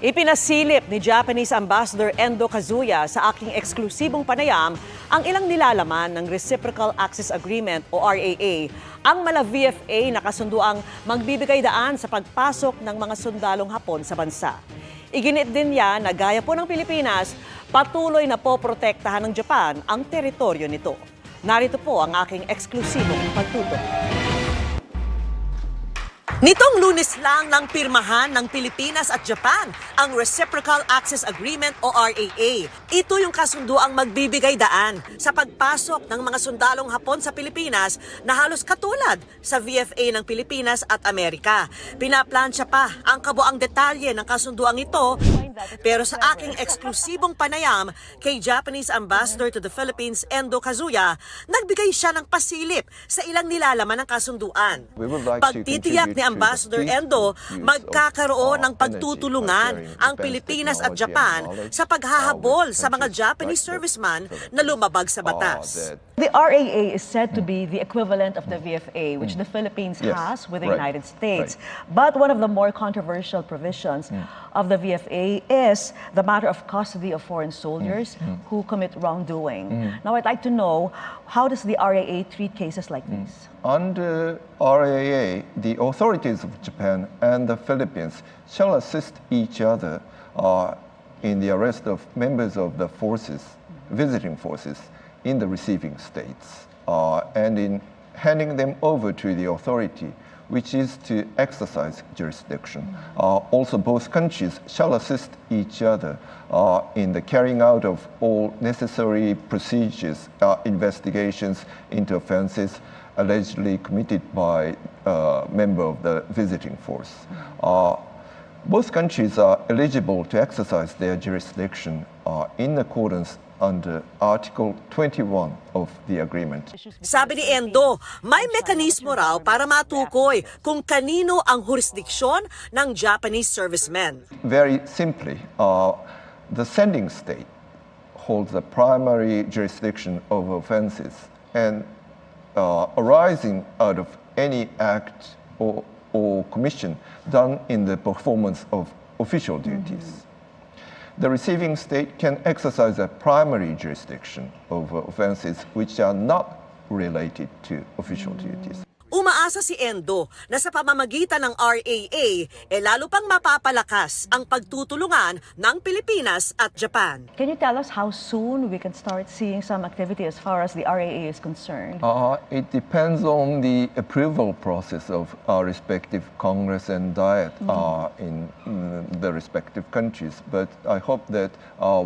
Ipinasilip ni Japanese Ambassador Endo sa aking eksklusibong panayam ang ilang nilalaman ng Reciprocal Access Agreement o RAA, ang mala VFA na kasunduang magbibigay daan sa pagpasok ng mga sundalong Hapon sa bansa. Iginit din niya na gaya po ng Pilipinas, patuloy na poprotektahan ng Japan ang teritoryo nito. Narito po ang aking eksklusibong pagtutok. Nitong Lunes lang nang pirmahan ng Pilipinas at Japan ang Reciprocal Access Agreement o RAA. Ito yung kasunduang magbibigay daan sa pagpasok ng mga sundalong Hapon sa Pilipinas na halos katulad sa VFA ng Pilipinas at Amerika. Pinaplansya pa ang kabuang detalye ng kasunduang ito, pero sa aking eksklusibong panayam kay Japanese Ambassador to the Philippines, Endo, nagbigay siya ng pasilip sa ilang nilalaman ng kasunduan. Pagtitiyak ni Ambassador Endo, magkakaroon ng pagtutulungan ang Pilipinas at Japan sa paghahabol sa mga Japanese servicemen na lumabag sa batas. The RAA is said to be the equivalent of the VFA, which the Philippines has with the United States. But one of the more controversial provisions of the VFA is the matter of custody of foreign soldiers who commit wrongdoing. Now, I'd like to know, how does the RAA treat cases like these? Under RAA, the authorities of Japan and the Philippines shall assist each other in the arrest of members of the forces, visiting forces, in the receiving states, and in handing them over to the authority, which is to exercise jurisdiction. Also, both countries shall assist each other in the carrying out of all necessary procedures, investigations into offenses allegedly committed by a member of the visiting force. Both countries are eligible to exercise their jurisdiction in accordance under Article 21 of the agreement. Sabi ni Endo, may mekanismo raw para matukoy kung kanino ang jurisdiksyon ng Japanese servicemen. Very simply, the sending state holds the primary jurisdiction over offenses and arising out of any act or commission done in the performance of official duties. The receiving state can exercise a primary jurisdiction over offenses which are not related to official duties. Umaasa si Endo na sa pamamagitan ng RAA, lalo pang mapapalakas ang pagtutulungan ng Pilipinas at Japan. Can you tell us how soon we can start seeing some activity as far as the RAA is concerned? It depends on the approval process of our respective Congress and Diet in the respective countries. But I hope that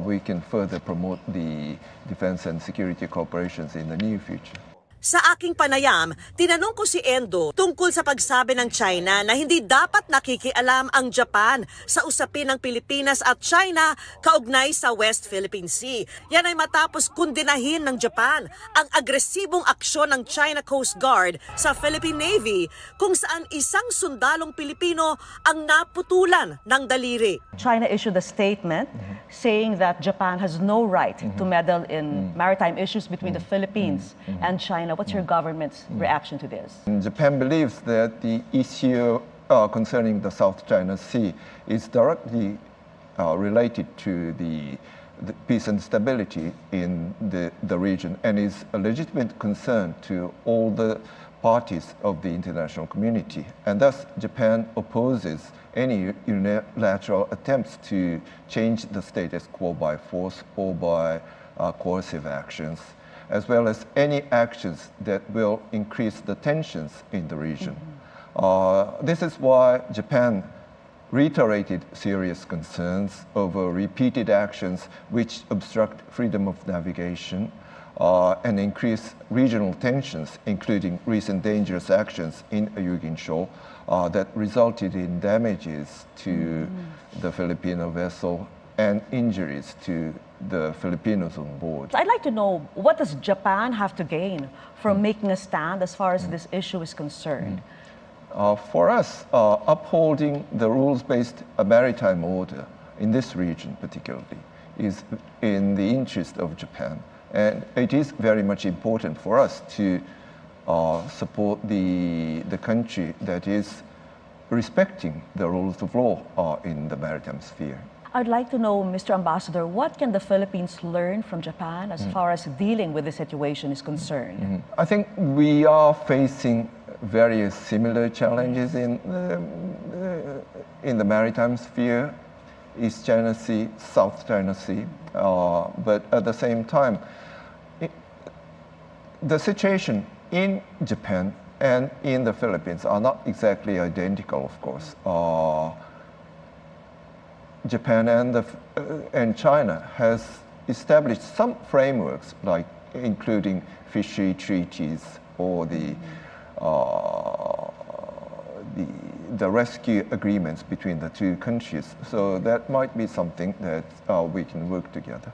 we can further promote the defense and security cooperations in the near future. Sa aking panayam, tinanong ko si Endo tungkol sa pagsabi ng China na hindi dapat nakikialam ang Japan sa usapin ng Pilipinas at China kaugnay sa West Philippine Sea. Yan ay matapos kundinahin ng Japan ang agresibong aksyon ng China Coast Guard sa Philippine Navy kung saan isang sundalong Pilipino ang naputulan ng daliri. China issued a statement saying that Japan has no right to meddle in maritime issues between the Philippines and China. What's your government's reaction to this? Japan believes that the issue concerning the South China Sea is directly related to the peace and stability in the region and is a legitimate concern to all the parties of the international community. And thus, Japan opposes any unilateral attempts to change the status quo by force or by coercive actions, as well as any actions that will increase the tensions in the region. This is why Japan reiterated serious concerns over repeated actions which obstruct freedom of navigation and increase regional tensions, including recent dangerous actions in Ayungin Shoal that resulted in damages to the Filipino vessel and injuries to the Filipinos on board. I'd like to know, what does Japan have to gain from making a stand as far as this issue is concerned? For us, upholding the rules-based maritime order in this region particularly is in the interest of Japan. And it is very much important for us to support the country that is respecting the rules of law in the maritime sphere. I'd like to know, Mr. Ambassador, what can the Philippines learn from Japan as far as dealing with the situation is concerned? I think we are facing very similar challenges in the maritime sphere, East China Sea, South China Sea, but at the same time, the situation in Japan and in the Philippines are not exactly identical, of course. Japan and China has established some frameworks, like including fishery treaties or the rescue agreements between the two countries. So that might be something that we can work together.